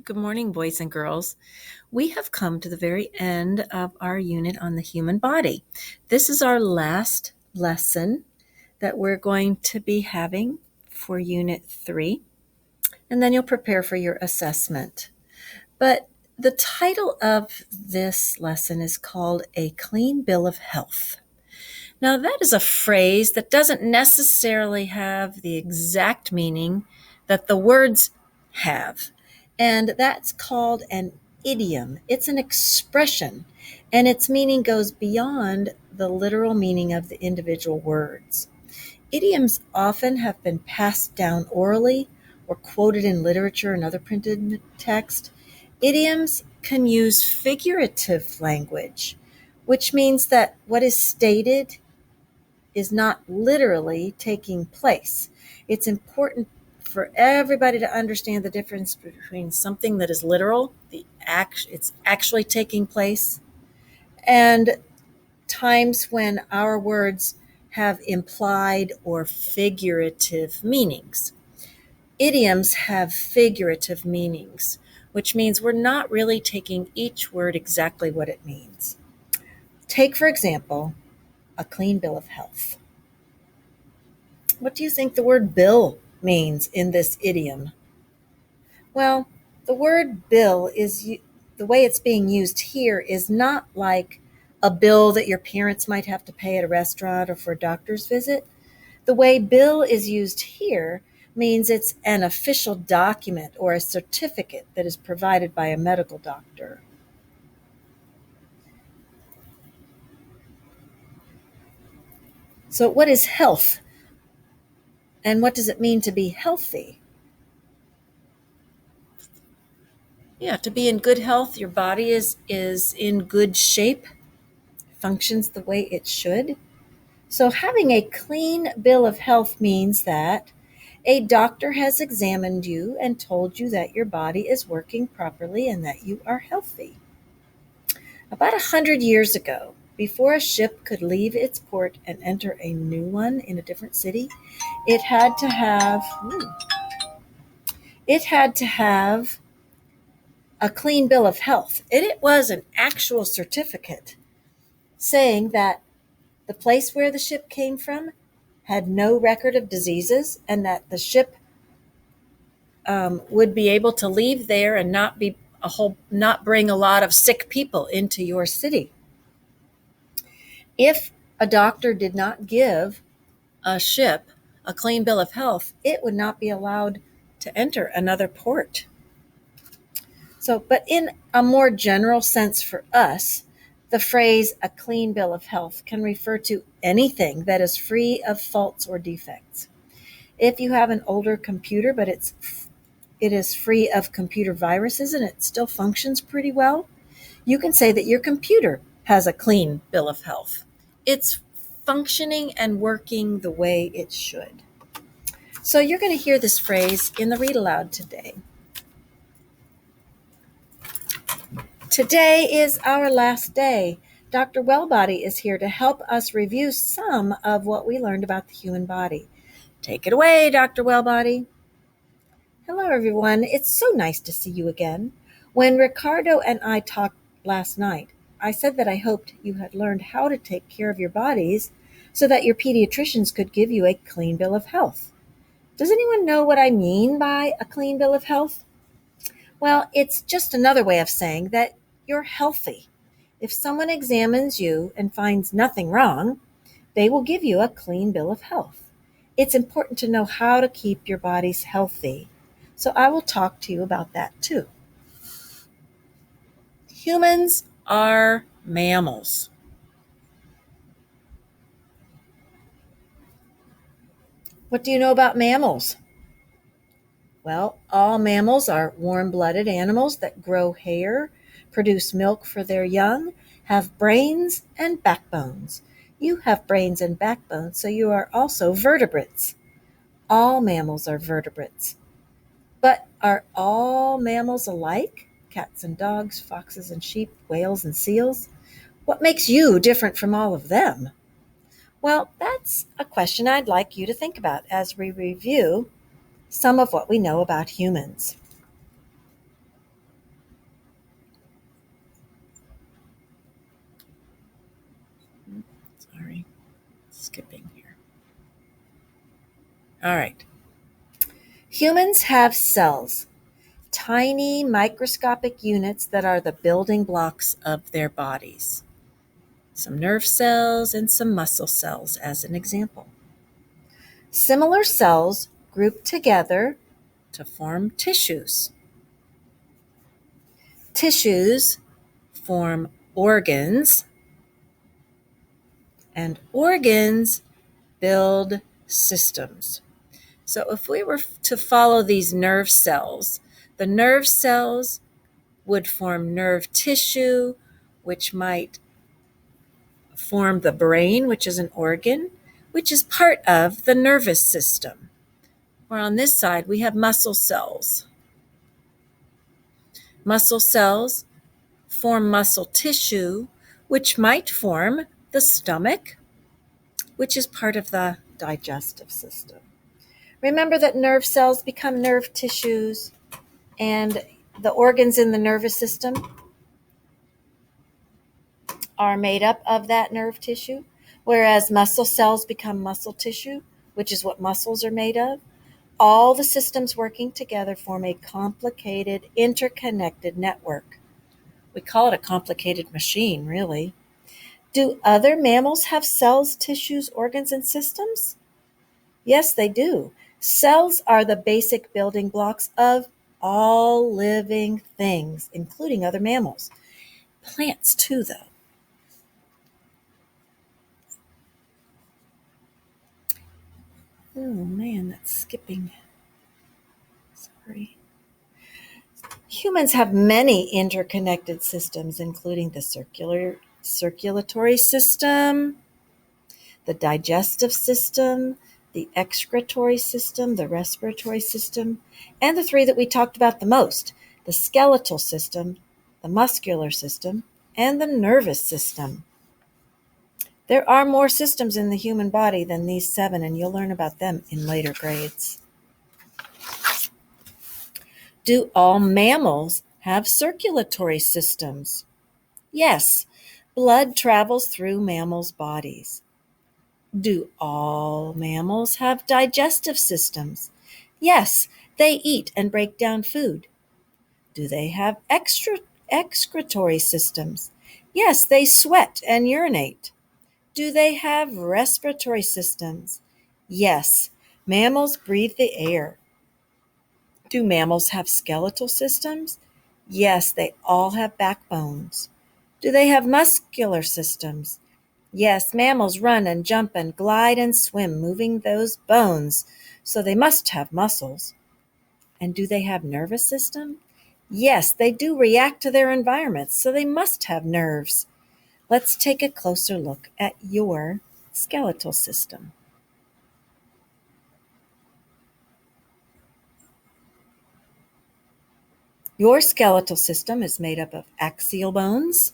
Good morning, boys and girls. We have come to the very end of our unit on the human body. This is our last lesson that we're going to be having for Unit 3, and then you'll prepare for your assessment. But the title of this lesson is called A Clean Bill of Health. Now, that is a phrase that doesn't necessarily have the exact meaning that the words have. And that's called an idiom. It's an expression, and its meaning goes beyond the literal meaning of the individual words. Idioms often have been passed down orally or quoted in literature and other printed text. Idioms can use figurative language, which means that what is stated is not literally taking place. It's important for everybody to understand the difference between something that is literal, it's actually taking place, and times when our words have implied or figurative meanings. Idioms have figurative meanings, which means we're not really taking each word exactly what it means. Take, for example, a clean bill of health. What do you think the word bill means in this idiom? Well, the word bill the way it's being used here is not like a bill that your parents might have to pay at a restaurant or for a doctor's visit. The way bill is used here means it's an official document or a certificate that is provided by a medical doctor. So, what is health? And what does it mean to be healthy? Yeah, to be in good health, your body is in good shape, functions the way it should. So having a clean bill of health means that a doctor has examined you and told you that your body is working properly and that you are healthy. About 100 years ago, before a ship could leave its port and enter a new one in a different city, it had to have it had to have a clean bill of health. And it was an actual certificate saying that the place where the ship came from had no record of diseases and that the ship would be able to leave there and not bring a lot of sick people into your city. If a doctor did not give a ship a clean bill of health, it would not be allowed to enter another port. So, but in a more general sense for us, the phrase a clean bill of health can refer to anything that is free of faults or defects. If you have an older computer, but it is free of computer viruses and it still functions pretty well, you can say that your computer has a clean bill of health. It's functioning and working the way it should. So you're going to hear this phrase in the read aloud today. Today is our last day. Dr. Wellbody is here to help us review some of what we learned about the human body. Take it away, Dr. Wellbody. Hello, everyone. It's so nice to see you again. When Ricardo and I talked last night, I said that I hoped you had learned how to take care of your bodies so that your pediatricians could give you a clean bill of health. Does anyone know what I mean by a clean bill of health? Well, it's just another way of saying that you're healthy. If someone examines you and finds nothing wrong, they will give you a clean bill of health. It's important to know how to keep your bodies healthy. So I will talk to you about that too. Humans are mammals. What do you know about mammals? Well, all mammals are warm-blooded animals that grow hair, produce milk for their young, have brains and backbones. You have brains and backbones, so you are also vertebrates. All mammals are vertebrates. But are all mammals alike? Cats and dogs, foxes and sheep, whales and seals? What makes you different from all of them? Well, that's a question I'd like you to think about as we review some of what we know about humans. Sorry, skipping here. All right. Humans have cells, tiny microscopic units that are the building blocks of their bodies. Some nerve cells and some muscle cells, as an example. Similar cells group together to form tissues. Tissues form organs, and organs build systems. So if we were to follow these nerve cells, the nerve cells would form nerve tissue, which might form the brain, which is an organ, which is part of the nervous system. Or on this side, we have muscle cells. Muscle cells form muscle tissue, which might form the stomach, which is part of the digestive system. Remember that nerve cells become nerve tissues, and the organs in the nervous system are made up of that nerve tissue, whereas muscle cells become muscle tissue, which is what muscles are made of. All the systems working together form a complicated, interconnected network. We call it a complicated machine, really. Do other mammals have cells, tissues, organs, and systems? Yes, they do. Cells are the basic building blocks of all living things, including other mammals. Plants, too, though. Oh man, that's skipping. Sorry. Humans have many interconnected systems, including the circulatory system, the digestive system, the excretory system, the respiratory system, and the three that we talked about the most, the skeletal system, the muscular system, and the nervous system. There are more systems in the human body than these 7, and you'll learn about them in later grades. Do all mammals have circulatory systems? Yes, blood travels through mammals' bodies. Do all mammals have digestive systems? Yes, they eat and break down food. Do they have excretory systems? Yes, they sweat and urinate. Do they have respiratory systems? Yes, mammals breathe the air. Do mammals have skeletal systems? Yes, they all have backbones. Do they have muscular systems? Yes, mammals run and jump and glide and swim, moving those bones, so they must have muscles. And do they have nervous system? Yes, they do react to their environments, so they must have nerves. Let's take a closer look at your skeletal system. Your skeletal system is made up of axial bones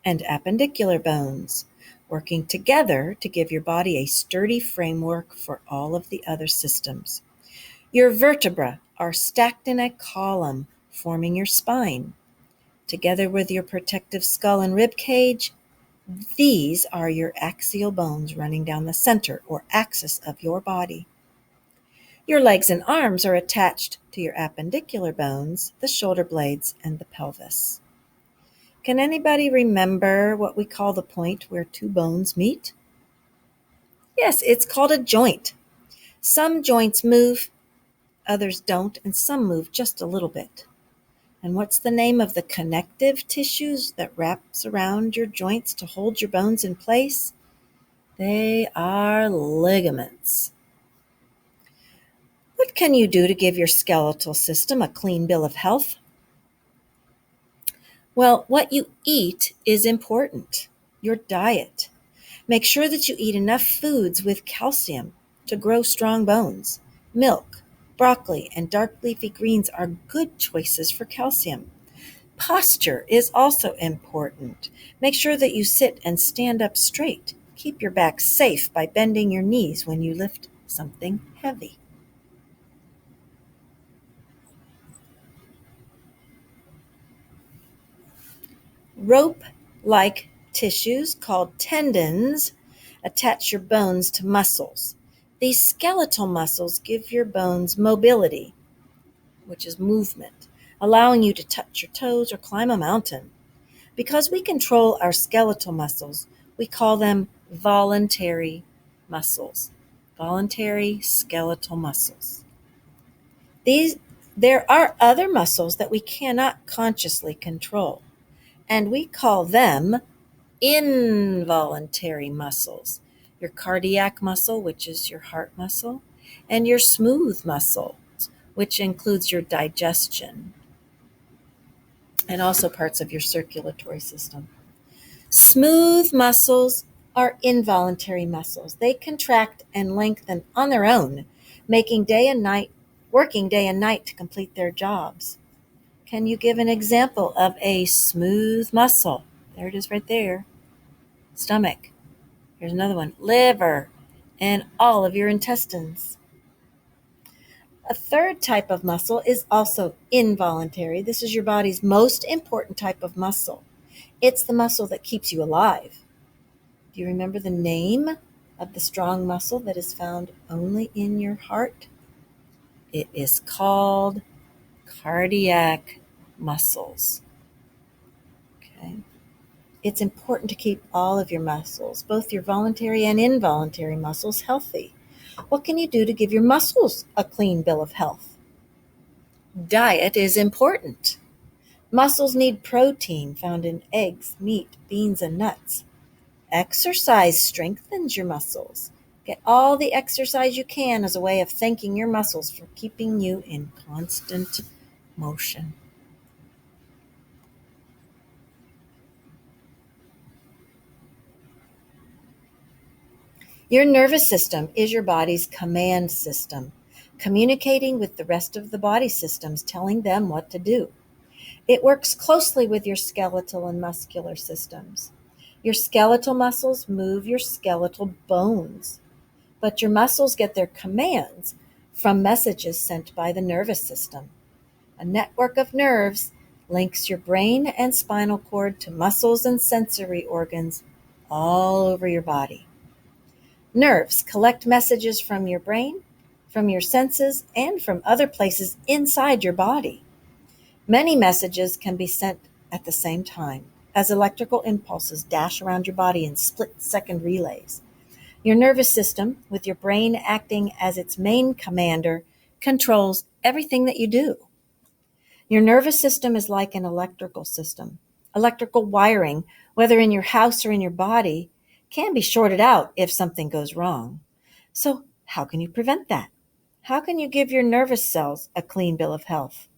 and appendicular bones, working together to give your body a sturdy framework for all of the other systems. Your vertebrae are stacked in a column, forming your spine. Together with your protective skull and rib cage, these are your axial bones running down the center or axis of your body. Your legs and arms are attached to your appendicular bones, the shoulder blades, and the pelvis. Can anybody remember what we call the point where two bones meet? Yes, it's called a joint. Some joints move, others don't, and some move just a little bit. And what's the name of the connective tissues that wraps around your joints to hold your bones in place? They are ligaments. What can you do to give your skeletal system a clean bill of health? Well, what you eat is important. Your diet. Make sure that you eat enough foods with calcium to grow strong bones. Milk, broccoli, and dark leafy greens are good choices for calcium. Posture is also important. Make sure that you sit and stand up straight. Keep your back safe by bending your knees when you lift something heavy. Rope-like tissues called tendons attach your bones to muscles. These skeletal muscles give your bones mobility, which is movement, allowing you to touch your toes or climb a mountain. Because we control our skeletal muscles, we call them voluntary muscles. Voluntary skeletal muscles. There are other muscles that we cannot consciously control, and we call them involuntary muscles. Your cardiac muscle, which is your heart muscle, and your smooth muscle, which includes your digestion and also parts of your circulatory system. Smooth muscles are involuntary muscles. They contract and lengthen on their own, working day and night to complete their jobs. Can you give an example of a smooth muscle? There it is right there. Stomach. Here's another one. Liver and all of your intestines. A third type of muscle is also involuntary. This is your body's most important type of muscle. It's the muscle that keeps you alive. Do you remember the name of the strong muscle that is found only in your heart? It is called cardiac muscles. Okay. It's important to keep all of your muscles, both your voluntary and involuntary muscles, healthy. What can you do to give your muscles a clean bill of health? Diet is important. Muscles need protein found in eggs, meat, beans, and nuts. Exercise strengthens your muscles. Get all the exercise you can as a way of thanking your muscles for keeping you in constant motion. Your nervous system is your body's command system, communicating with the rest of the body systems, telling them what to do. It works closely with your skeletal and muscular systems. Your skeletal muscles move your skeletal bones, but your muscles get their commands from messages sent by the nervous system. A network of nerves links your brain and spinal cord to muscles and sensory organs all over your body. Nerves collect messages from your brain, from your senses, and from other places inside your body. Many messages can be sent at the same time, as electrical impulses dash around your body in split-second relays. Your nervous system, with your brain acting as its main commander, controls everything that you do. Your nervous system is like an electrical system. Electrical wiring, whether in your house or in your body, can be shorted out if something goes wrong. So, how can you prevent that? How can you give your nervous cells a clean bill of health?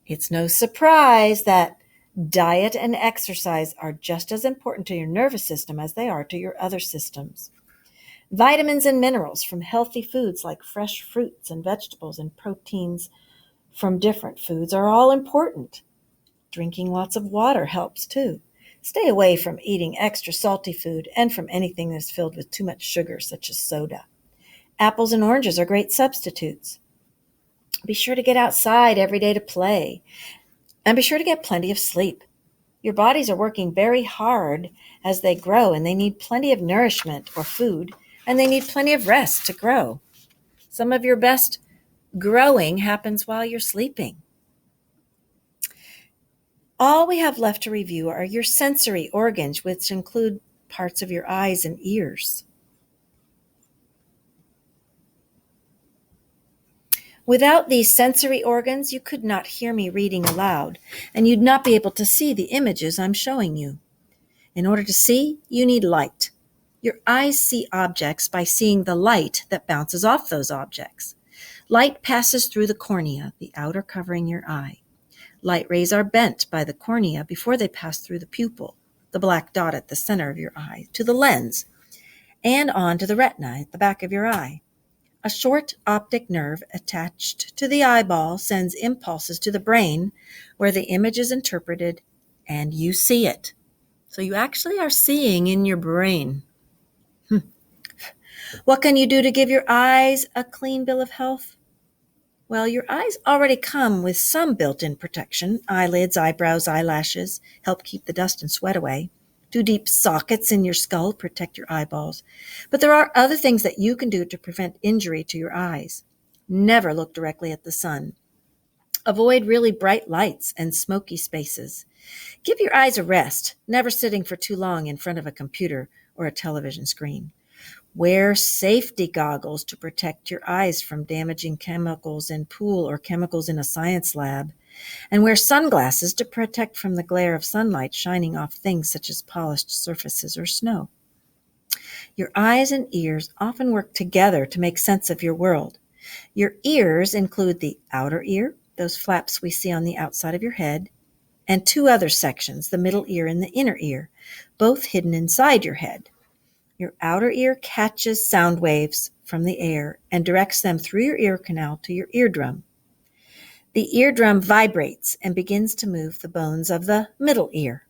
It's no surprise that diet and exercise are just as important to your nervous system as they are to your other systems. Vitamins and minerals from healthy foods like fresh fruits and vegetables and proteins from different foods are all important. Drinking lots of water helps too. Stay away from eating extra salty food and from anything that's filled with too much sugar, such as soda. Apples and oranges are great substitutes. Be sure to get outside every day to play. And be sure to get plenty of sleep. Your bodies are working very hard as they grow, and they need plenty of nourishment or food, and they need plenty of rest to grow. Some of your best growing happens while you're sleeping. All we have left to review are your sensory organs, which include parts of your eyes and ears. Without these sensory organs, you could not hear me reading aloud, and you'd not be able to see the images I'm showing you. In order to see, you need light. Your eyes see objects by seeing the light that bounces off those objects. Light passes through the cornea, the outer covering your eye. Light rays are bent by the cornea before they pass through the pupil, the black dot at the center of your eye, to the lens, and on to the retina at the back of your eye. A short optic nerve attached to the eyeball sends impulses to the brain where the image is interpreted and you see it. So you actually are seeing in your brain. What can you do to give your eyes a clean bill of health? Well, your eyes already come with some built-in protection. Eyelids, eyebrows, eyelashes help keep the dust and sweat away. Two deep sockets in your skull protect your eyeballs. But there are other things that you can do to prevent injury to your eyes. Never look directly at the sun. Avoid really bright lights and smoky spaces. Give your eyes a rest, never sitting for too long in front of a computer or a television screen. Wear safety goggles to protect your eyes from damaging chemicals in pool or chemicals in a science lab. And wear sunglasses to protect from the glare of sunlight shining off things such as polished surfaces or snow. Your eyes and ears often work together to make sense of your world. Your ears include the outer ear, those flaps we see on the outside of your head, and two other sections, the middle ear and the inner ear, both hidden inside your head. Your outer ear catches sound waves from the air and directs them through your ear canal to your eardrum. The eardrum vibrates and begins to move the bones of the middle ear.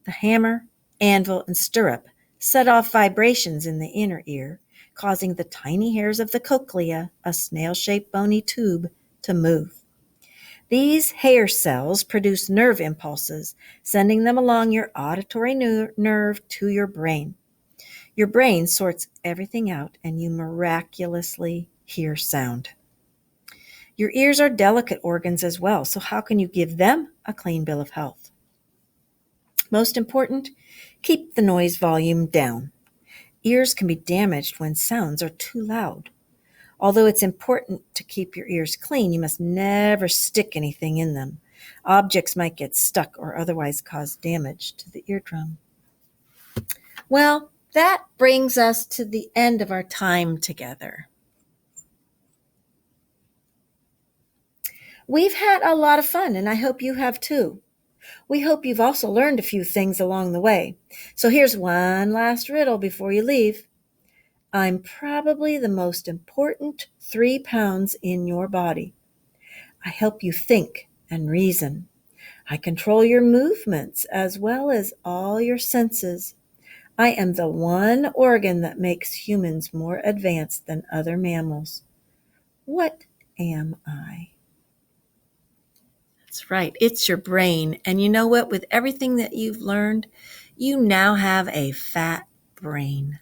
The hammer, anvil, and stirrup set off vibrations in the inner ear, causing the tiny hairs of the cochlea, a snail-shaped bony tube, to move. These hair cells produce nerve impulses, sending them along your auditory nerve to your brain. Your brain sorts everything out and you miraculously hear sound. Your ears are delicate organs as well, so how can you give them a clean bill of health? Most important, keep the noise volume down. Ears can be damaged when sounds are too loud. Although it's important to keep your ears clean, you must never stick anything in them. Objects might get stuck or otherwise cause damage to the eardrum. Well, that brings us to the end of our time together. We've had a lot of fun, and I hope you have too. We hope you've also learned a few things along the way. So here's one last riddle before you leave. I'm probably the most important 3 pounds in your body. I help you think and reason. I control your movements as well as all your senses. I am the one organ that makes humans more advanced than other mammals. What am I? That's right. It's your brain. And you know what? With everything that you've learned, you now have a fat brain.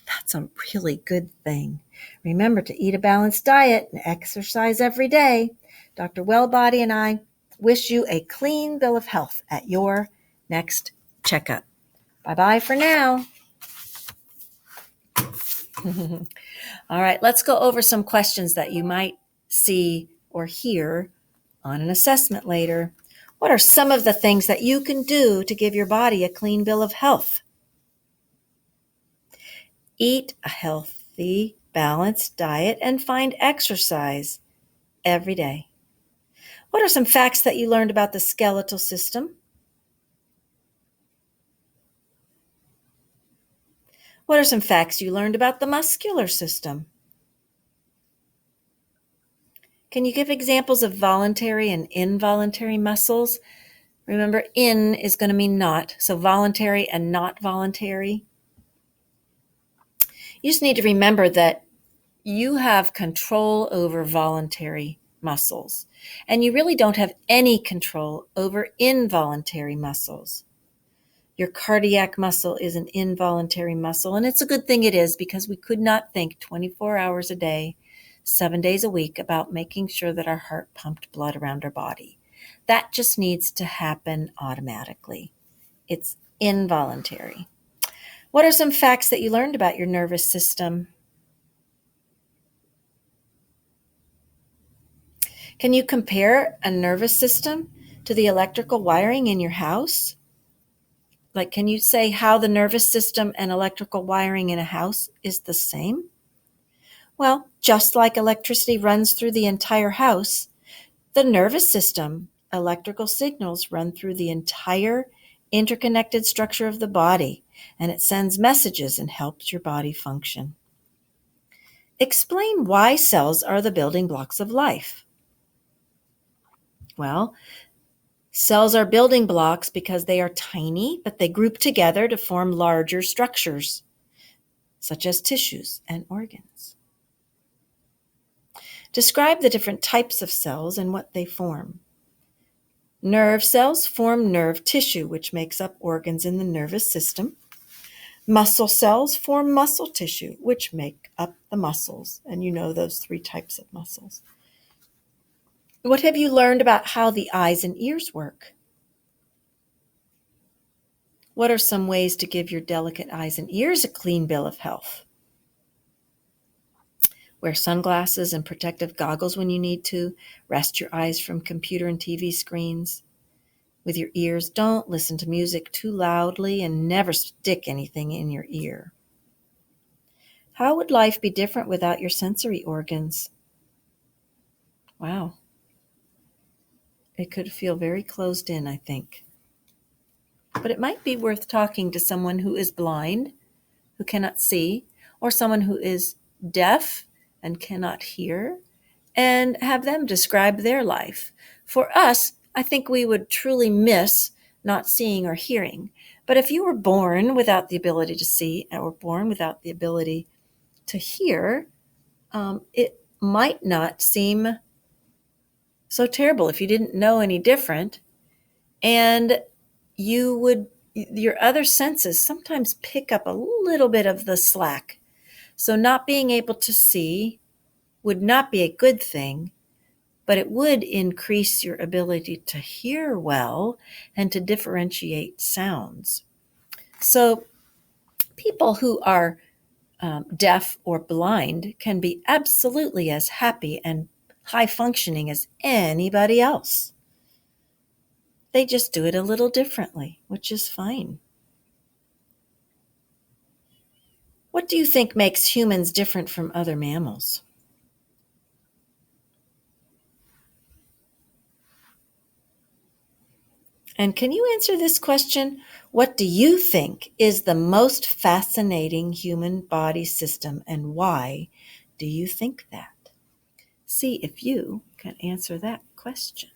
That's a really good thing. Remember to eat a balanced diet and exercise every day. Dr. Wellbody and I wish you a clean bill of health at your next checkup. Bye-bye for now. All right, let's go over some questions that you might see or hear on an assessment later. What are some of the things that you can do to give your body a clean bill of health? Eat a healthy, balanced diet and find exercise every day. What are some facts that you learned about the skeletal system? What are some facts you learned about the muscular system? Can you give examples of voluntary and involuntary muscles? Remember, in is going to mean not, so voluntary and not voluntary. You just need to remember that you have control over voluntary muscles, and you really don't have any control over involuntary muscles. Your cardiac muscle is an involuntary muscle, and it's a good thing it is because we could not think 24 hours a day, 7 days a week about making sure that our heart pumped blood around our body. That just needs to happen automatically. It's involuntary. What are some facts that you learned about your nervous system? Can you compare a nervous system to the electrical wiring in your house? Like, can you say how the nervous system and electrical wiring in a house is the same? Well, just like electricity runs through the entire house, the nervous system, electrical signals run through the entire interconnected structure of the body, and it sends messages and helps your body function. Explain why cells are the building blocks of life. Well, cells are building blocks because they are tiny, but they group together to form larger structures, such as tissues and organs. Describe the different types of cells and what they form. Nerve cells form nerve tissue, which makes up organs in the nervous system. Muscle cells form muscle tissue, which make up the muscles. And you know those 3 types of muscles. What have you learned about how the eyes and ears work? What are some ways to give your delicate eyes and ears a clean bill of health? Wear sunglasses and protective goggles when you need to. Rest your eyes from computer and TV screens. With your ears, don't listen to music too loudly and never stick anything in your ear. How would life be different without your sensory organs? Wow. It could feel very closed in, I think. But it might be worth talking to someone who is blind, who cannot see, or someone who is deaf and cannot hear, and have them describe their life. For us, I think we would truly miss not seeing or hearing. But if you were born without the ability to see or born without the ability to hear, it might not seem so terrible if you didn't know any different. And your other senses sometimes pick up a little bit of the slack. So not being able to see would not be a good thing, but it would increase your ability to hear well and to differentiate sounds. So people who are deaf or blind can be absolutely as happy and high functioning as anybody else. They just do it a little differently, which is fine. What do you think makes humans different from other mammals? And can you answer this question? What do you think is the most fascinating human body system, and why do you think that? See if you can answer that question.